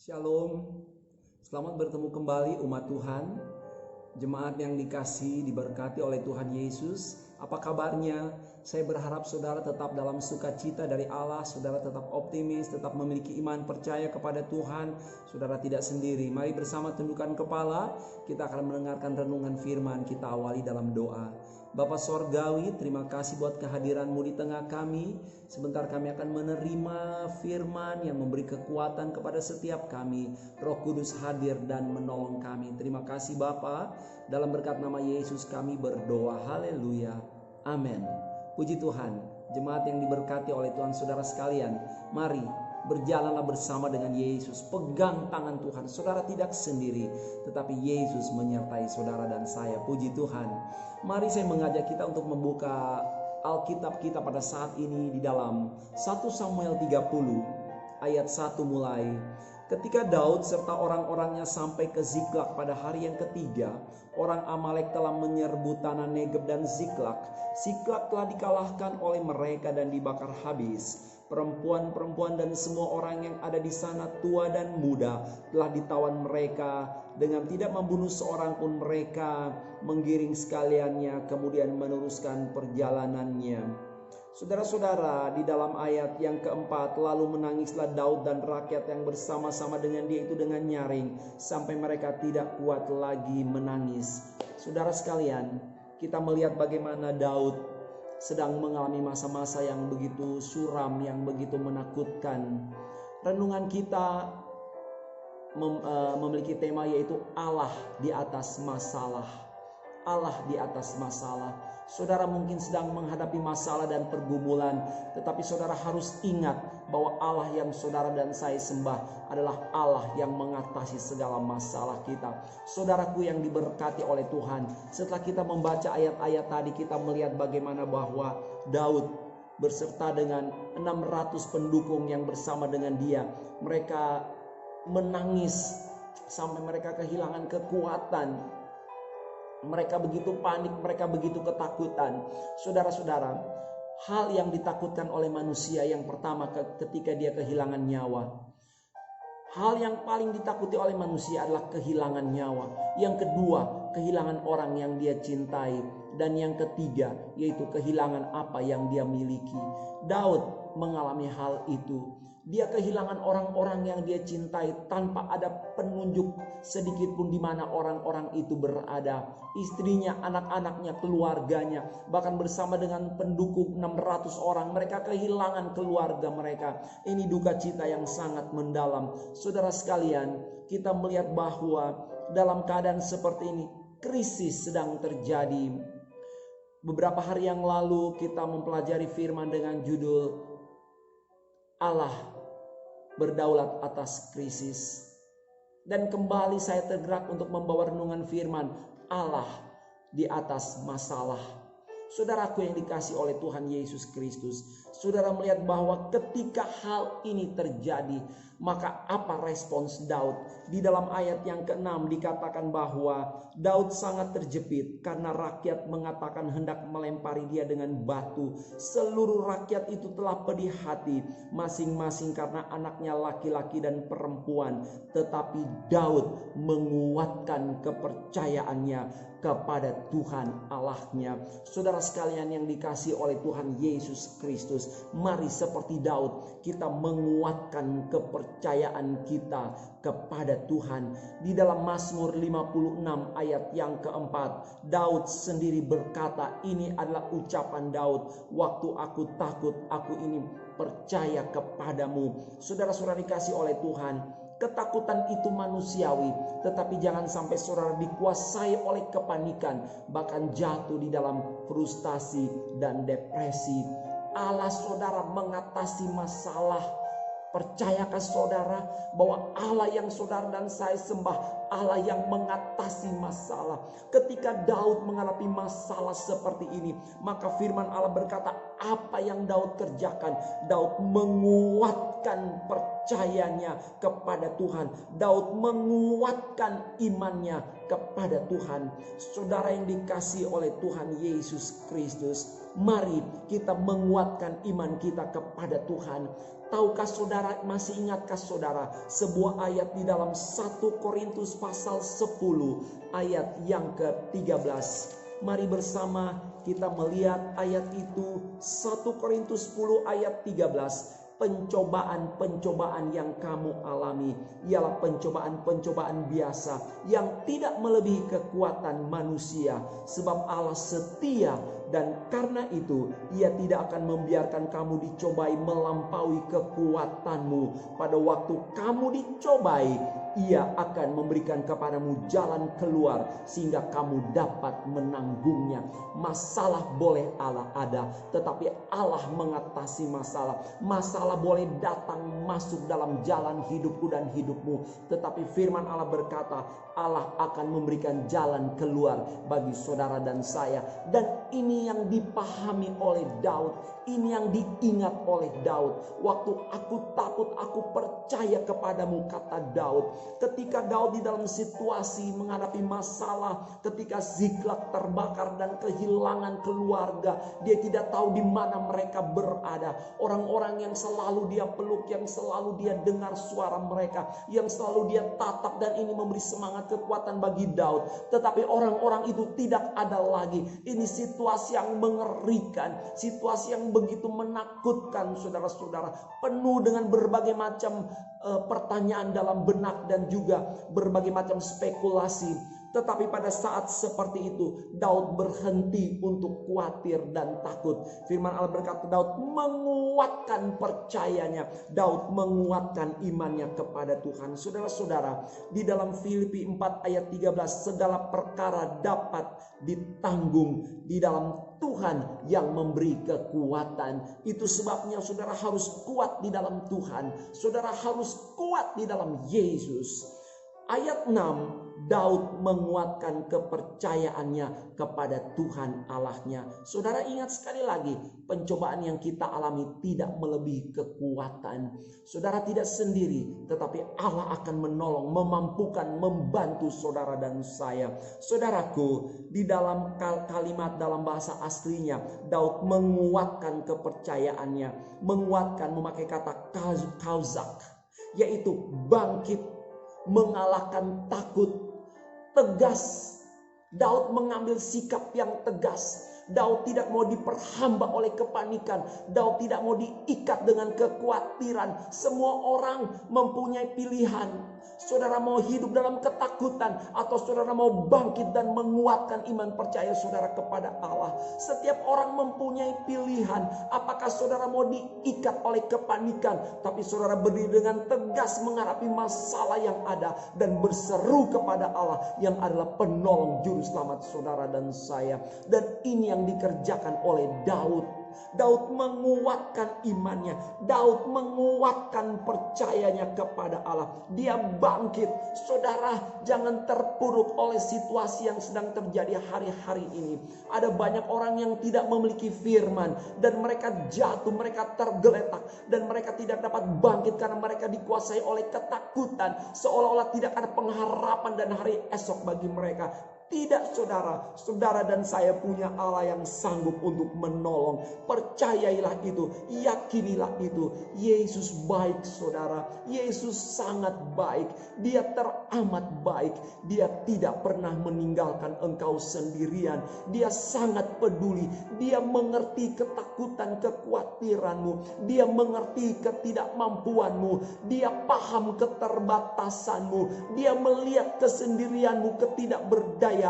Shalom, selamat bertemu kembali umat Tuhan, jemaat yang dikasihi diberkati oleh Tuhan Yesus. Apa kabarnya? Saya berharap saudara tetap dalam sukacita dari Allah, saudara tetap optimis, tetap memiliki iman percaya kepada Tuhan, saudara tidak sendiri. Mari bersama tundukkan kepala, kita akan mendengarkan renungan firman. Kita awali dalam doa. Bapa Sorgawi, terima kasih buat kehadiran-Mu di tengah kami. Sebentar kami akan menerima firman yang memberi kekuatan kepada setiap kami. Roh Kudus hadir dan menolong kami. Terima kasih Bapa. Dalam berkat nama Yesus kami berdoa. Haleluya. Amin. Puji Tuhan. Jemaat yang diberkati oleh Tuhan saudara sekalian, mari berjalanlah bersama dengan Yesus. Pegang tangan Tuhan. Saudara tidak sendiri, tetapi Yesus menyertai saudara dan saya. Puji Tuhan. Mari saya mengajak kita untuk membuka Alkitab kita pada saat ini di dalam 1 Samuel 30 ayat 1 mulai. Ketika Daud serta orang-orangnya sampai ke Ziklag pada hari yang ketiga, orang Amalek telah menyerbu tanah Negeb dan Ziklag. Ziklag telah dikalahkan oleh mereka dan dibakar habis. Perempuan-perempuan dan semua orang yang ada di sana, tua dan muda, telah ditawan mereka. Dengan tidak membunuh seorang pun mereka menggiring sekaliannya, kemudian meneruskan perjalanannya. Saudara-saudara, di dalam ayat yang keempat, lalu menangislah Daud dan rakyat yang bersama-sama dengan dia itu dengan nyaring, sampai mereka tidak kuat lagi menangis. Saudara sekalian, kita melihat bagaimana Daud sedang mengalami masa-masa yang begitu suram, yang begitu menakutkan. Renungan kita memiliki tema yaitu Allah di atas masalah. Allah di atas masalah. Saudara mungkin sedang menghadapi masalah dan pergumulan, tetapi saudara harus ingat bahwa Allah yang saudara dan saya sembah adalah Allah yang mengatasi segala masalah kita. Saudaraku yang diberkati oleh Tuhan, setelah kita membaca ayat-ayat tadi, kita melihat bagaimana bahwa Daud berserta dengan 600 pendukung yang bersama dengan dia, mereka menangis sampai mereka kehilangan kekuatan. Mereka begitu panik, mereka begitu ketakutan. Saudara-saudara, hal yang ditakutkan oleh manusia yang pertama ketika dia kehilangan nyawa. Hal yang paling ditakuti oleh manusia adalah kehilangan nyawa. Yang kedua, kehilangan orang yang dia cintai. Dan yang ketiga, yaitu kehilangan apa yang dia miliki. Daud mengalami hal itu. Dia kehilangan orang-orang yang dia cintai tanpa ada penunjuk sedikit pun di mana orang-orang itu berada. Istrinya, anak-anaknya, keluarganya, bahkan bersama dengan pendukung 600 orang, mereka kehilangan keluarga mereka. Ini duka cita yang sangat mendalam. Saudara sekalian, kita melihat bahwa dalam keadaan seperti ini, krisis sedang terjadi. Beberapa hari yang lalu kita mempelajari firman dengan judul Allah berdaulat atas krisis. Dan kembali saya tergerak untuk membawa renungan firman Allah di atas masalah. Saudaraku yang dikasihi oleh Tuhan Yesus Kristus, saudara melihat bahwa ketika hal ini terjadi, maka apa respons Daud? Di dalam ayat yang ke-6 dikatakan bahwa Daud sangat terjepit karena rakyat mengatakan hendak melempari dia dengan batu. Seluruh rakyat itu telah pedih hati, masing-masing karena anaknya laki-laki dan perempuan. Tetapi Daud menguatkan kepercayaannya kepada Tuhan Allahnya. Saudara sekalian yang dikasihi oleh Tuhan Yesus Kristus, mari seperti Daud kita menguatkan kepercayaan kita kepada Tuhan. Di dalam Mazmur 56 ayat yang keempat, Daud sendiri berkata, ini adalah ucapan Daud, waktu aku takut, aku ini percaya kepadamu. Saudara-saudara dikasihi oleh Tuhan, ketakutan itu manusiawi, tetapi jangan sampai saudara dikuasai oleh kepanikan, bahkan jatuh di dalam frustasi dan depresi. Allah saudara mengatasi masalah. Percayakah saudara bahwa Allah yang saudara dan saya sembah, Allah yang mengatasi masalah? Ketika Daud menghadapi masalah seperti ini, maka firman Allah berkata, apa yang Daud kerjakan? Daud menguatkan percayanya kepada Tuhan. Daud menguatkan imannya kepada Tuhan. Saudara yang dikasihi oleh Tuhan Yesus Kristus, mari kita menguatkan iman kita kepada Tuhan. Tahukah saudara, masih ingatkah saudara sebuah ayat di dalam 1 Korintus pasal 10 ayat yang ke-13. Mari bersama kita melihat ayat itu. 1 Korintus 10 ayat 13. Pencobaan-pencobaan yang kamu alami ialah pencobaan-pencobaan biasa yang tidak melebihi kekuatan manusia, sebab Allah setia, dan karena itu Ia tidak akan membiarkan kamu dicobai melampaui kekuatanmu. Pada waktu kamu dicobai, Ia akan memberikan kepadamu jalan keluar sehingga kamu dapat menanggungnya. Masalah boleh Allah ada, tetapi Allah mengatasi masalah. Masalah boleh datang masuk dalam jalan hidupku dan hidupmu, tetapi firman Allah berkata, Allah akan memberikan jalan keluar bagi saudara dan saya. Dan ini yang dipahami oleh Daud, ini yang diingat oleh Daud. Waktu aku takut, aku percaya kepadamu, kata Daud. Ketika Daud di dalam situasi menghadapi masalah, ketika Ziklag terbakar dan kehilangan keluarga, dia tidak tahu di mana mereka berada. Orang-orang yang selalu dia peluk, yang selalu dia dengar suara mereka, yang selalu dia tatap, dan ini memberi semangat kekuatan bagi Daud. Tetapi orang-orang itu tidak ada lagi. Ini situasi yang mengerikan, situasi yang begitu menakutkan, saudara-saudara, penuh dengan berbagai macam pertanyaan dalam benak dan juga berbagai macam spekulasi. Tetapi pada saat seperti itu Daud berhenti untuk khawatir dan takut. Firman Allah berkata, Daud menguatkan percayanya, Daud menguatkan imannya kepada Tuhan. Saudara-saudara, di dalam Filipi 4 ayat 13, segala perkara dapat ditanggung di dalam Tuhan yang memberi kekuatan. Itu sebabnya saudara harus kuat di dalam Tuhan. Saudara harus kuat di dalam Yesus. Ayat 6, Daud menguatkan kepercayaannya kepada Tuhan Allahnya. Saudara ingat sekali lagi, pencobaan yang kita alami tidak melebihi kekuatan. Saudara tidak sendiri, tetapi Allah akan menolong, memampukan, membantu saudara dan saya. Saudaraku, di dalam kalimat dalam bahasa aslinya, Daud menguatkan kepercayaannya. Menguatkan memakai kata kauzak, yaitu bangkit, mengalahkan takut, tegas. Daud mengambil sikap yang tegas. Daud tidak mau diperhamba oleh kepanikan. Daud tidak mau diikat dengan kekhawatiran. Semua orang mempunyai pilihan. Saudara mau hidup dalam ketakutan, atau saudara mau bangkit dan menguatkan iman percaya saudara kepada Allah. Setiap orang mempunyai pilihan. Apakah saudara mau diikat oleh kepanikan, tapi saudara berdiri dengan tegas menghadapi masalah yang ada dan berseru kepada Allah yang adalah penolong juru selamat saudara dan saya. Dan ini yang dikerjakan oleh Daud. Daud menguatkan imannya. Daud menguatkan percayanya kepada Allah. Dia bangkit. Saudara, jangan terpuruk oleh situasi yang sedang terjadi hari-hari ini. Ada banyak orang yang tidak memiliki firman, dan mereka jatuh, mereka tergeletak, dan mereka tidak dapat bangkit karena mereka dikuasai oleh ketakutan, seolah-olah tidak ada pengharapan dan hari esok bagi mereka. Tidak, saudara. Saudara dan saya punya Allah yang sanggup untuk menolong. Percayailah itu. Yakinilah itu. Yesus baik, saudara. Yesus sangat baik. Dia teramat baik. Dia tidak pernah meninggalkan engkau sendirian. Dia sangat peduli. Dia mengerti ketakutan, kekhawatiranmu. Dia mengerti ketidakmampuanmu. Dia paham keterbatasanmu. Dia melihat kesendirianmu, ketidakberdayaan,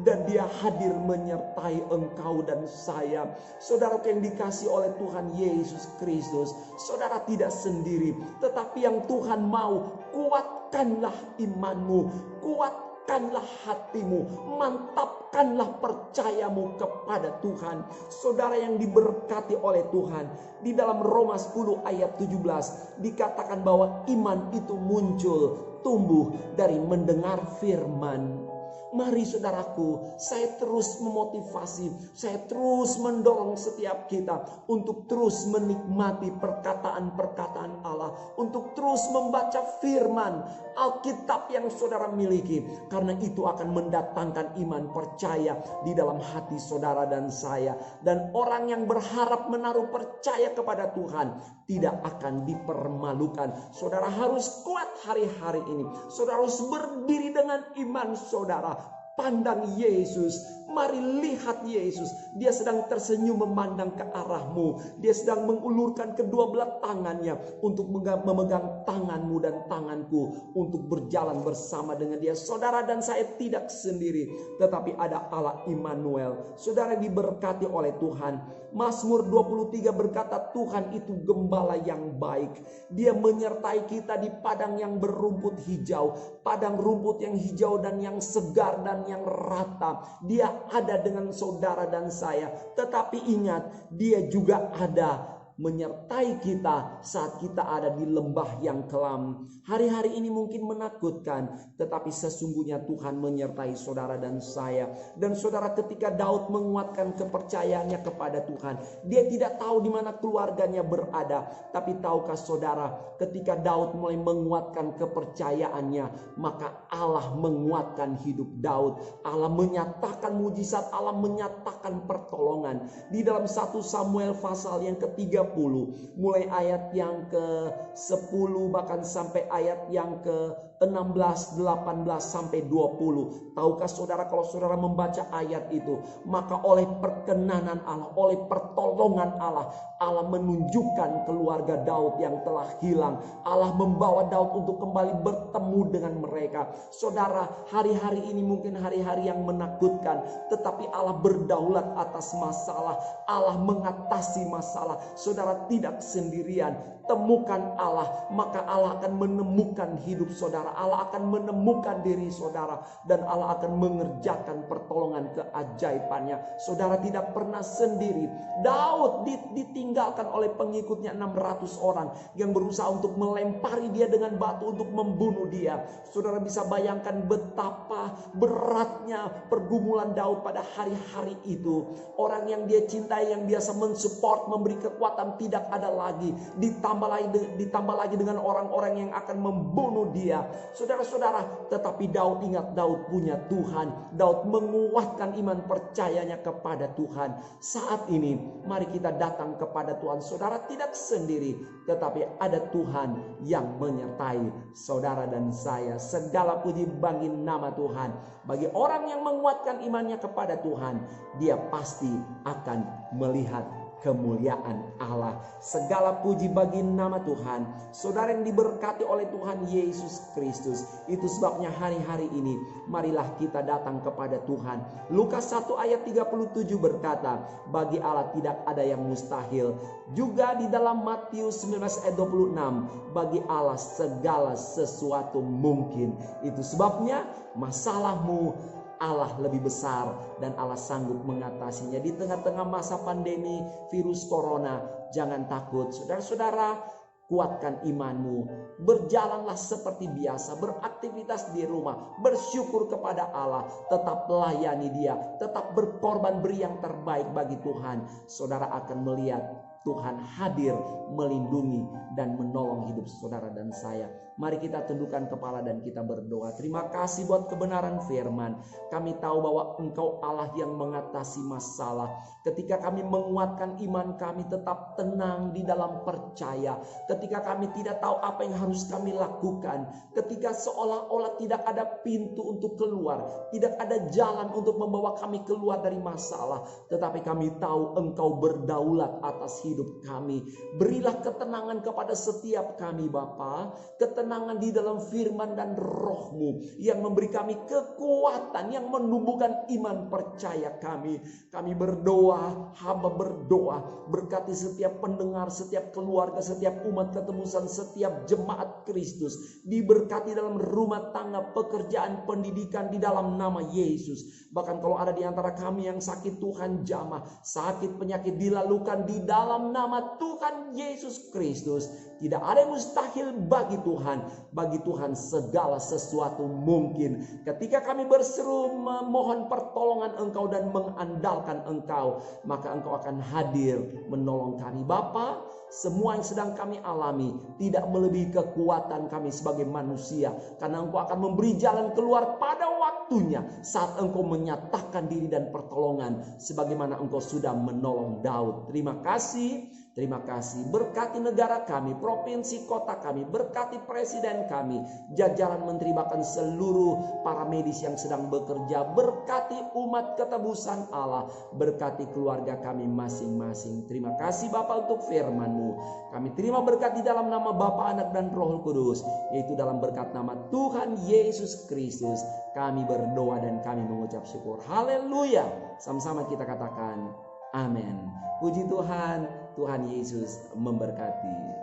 dan dia hadir menyertai engkau dan saya. Saudara yang dikasih oleh Tuhan Yesus Kristus, saudara tidak sendiri, tetapi yang Tuhan mau, kuatkanlah imanmu, kuatkanlah hatimu, mantapkanlah percayamu kepada Tuhan. Saudara yang diberkati oleh Tuhan, di dalam Roma 10 ayat 17 dikatakan bahwa iman itu muncul, tumbuh dari mendengar firman. Mari saudaraku, saya terus memotivasi, saya terus mendorong setiap kita untuk terus menikmati perkataan-perkataan Allah, untuk terus membaca firman Alkitab yang saudara miliki, karena itu akan mendatangkan iman percaya di dalam hati saudara dan saya. Dan orang yang berharap menaruh percaya kepada Tuhan tidak akan dipermalukan. Saudara harus kuat hari-hari ini. Saudara harus berdiri dengan iman saudara. Pandang Yesus, mari lihat Yesus. Dia sedang tersenyum memandang ke arahmu. Dia sedang mengulurkan kedua belah tangannya untuk memegang tanganmu dan tanganku untuk berjalan bersama dengan dia. Saudara dan saya tidak sendiri, tetapi ada Allah Immanuel. Saudara diberkati oleh Tuhan. Mazmur 23 berkata, Tuhan itu gembala yang baik. Dia menyertai kita di padang yang berumput hijau, padang rumput yang hijau dan yang segar dan yang rata. Dia ada dengan saudara dan saya. Tetapi ingat, dia juga ada menyertai kita saat kita ada di lembah yang kelam. Hari-hari ini mungkin menakutkan, tetapi sesungguhnya Tuhan menyertai saudara dan saya. Dan saudara, ketika Daud menguatkan kepercayaannya kepada Tuhan, dia tidak tahu di mana keluarganya berada. Tapi tahukah saudara, ketika Daud mulai menguatkan kepercayaannya, maka Allah menguatkan hidup Daud. Allah menyatakan mujizat, Allah menyatakan pertolongan. Di dalam 1 Samuel pasal yang ke-30, mulai ayat yang ke-10 bahkan sampai ayat yang ke-16, 18 sampai 20. Tahukah saudara, kalau saudara membaca ayat itu, maka oleh perkenanan Allah, oleh pertolongan Allah, Allah menunjukkan keluarga Daud yang telah hilang. Allah membawa Daud untuk kembali bertemu dengan mereka. Saudara, hari-hari ini mungkin hari-hari yang menakutkan, tetapi Allah berdaulat atas masalah. Allah mengatasi masalah. Saudara tidak sendirian. Temukan Allah, maka Allah akan menemukan hidup saudara. Allah akan menemukan diri saudara, dan Allah akan mengerjakan pertolongan keajaibannya. Saudara tidak pernah sendiri. Daud ditinggalkan oleh pengikutnya 600 orang yang berusaha untuk melempari dia dengan batu untuk membunuh dia. Saudara bisa bayangkan betapa beratnya pergumulan Daud pada hari-hari itu. Orang yang dia cintai, yang biasa mensupport, memberi kekuatan, tidak ada lagi. Ditambah lagi dengan orang-orang yang akan membunuh dia. Saudara-saudara, tetapi Daud ingat, Daud punya Tuhan. Daud menguatkan iman percayanya kepada Tuhan. Saat ini mari kita datang kepada Tuhan. Saudara tidak sendiri, tetapi ada Tuhan yang menyertai saudara dan saya. Segala puji bagi nama Tuhan. Bagi orang yang menguatkan imannya kepada Tuhan, dia pasti akan melihat kemuliaan Allah. Segala puji bagi nama Tuhan. Saudara yang diberkati oleh Tuhan Yesus Kristus, itu sebabnya hari-hari ini marilah kita datang kepada Tuhan. Lukas 1 ayat 37 berkata, bagi Allah tidak ada yang mustahil. Juga di dalam Matius 19 ayat 26, bagi Allah segala sesuatu mungkin. Itu sebabnya masalahmu, Allah lebih besar dan Allah sanggup mengatasinya. Di tengah-tengah masa pandemi virus corona, jangan takut. Saudara-saudara, kuatkan imanmu. Berjalanlah seperti biasa, beraktivitas di rumah, bersyukur kepada Allah, tetap layani dia, tetap berkorban, beri yang terbaik bagi Tuhan. Saudara akan melihat Tuhan hadir, melindungi dan menolong hidup saudara dan saya. Mari kita tundukkan kepala dan kita berdoa. Terima kasih buat kebenaran firman. Kami tahu bahwa Engkau Allah yang mengatasi masalah. Ketika kami menguatkan iman kami, tetap tenang di dalam percaya. Ketika kami tidak tahu apa yang harus kami lakukan. Ketika seolah-olah tidak ada pintu untuk keluar. Tidak ada jalan untuk membawa kami keluar dari masalah. Tetapi kami tahu Engkau berdaulat atas hidup kami. Berilah ketenangan kepada setiap kami Bapa. Ketenangan di dalam firman dan roh-Mu yang memberi kami kekuatan, yang menumbuhkan iman percaya kami. Kami berdoa, hamba berdoa, berkati setiap pendengar, setiap keluarga, setiap umat ketemusan, setiap jemaat Kristus. Diberkati dalam rumah tangga, pekerjaan, pendidikan di dalam nama Yesus. Bahkan kalau ada di antara kami yang sakit, Tuhan jamah. Sakit penyakit dilalukan di dalam nama Tuhan Yesus Kristus. Tidak ada yang mustahil bagi Tuhan. Bagi Tuhan segala sesuatu mungkin. Ketika kami berseru memohon pertolongan Engkau dan mengandalkan Engkau, maka Engkau akan hadir menolong kami. Bapa, semua yang sedang kami alami tidak melebihi kekuatan kami sebagai manusia. Karena Engkau akan memberi jalan keluar pada waktunya saat Engkau menyatakan diri dan pertolongan sebagaimana Engkau sudah menolong Daud. Terima kasih. Terima kasih. Berkati negara kami, provinsi kota kami, berkati presiden kami, jajaran menteri, bahkan seluruh para medis yang sedang bekerja. Berkati umat ketebusan Allah, berkati keluarga kami masing-masing. Terima kasih Bapa untuk firman-Mu. Kami terima berkat di dalam nama Bapa, Anak dan Roh Kudus, yaitu dalam berkat nama Tuhan Yesus Kristus. Kami berdoa dan kami mengucap syukur. Haleluya. Sama-sama kita katakan amin. Puji Tuhan, Tuhan Yesus memberkati.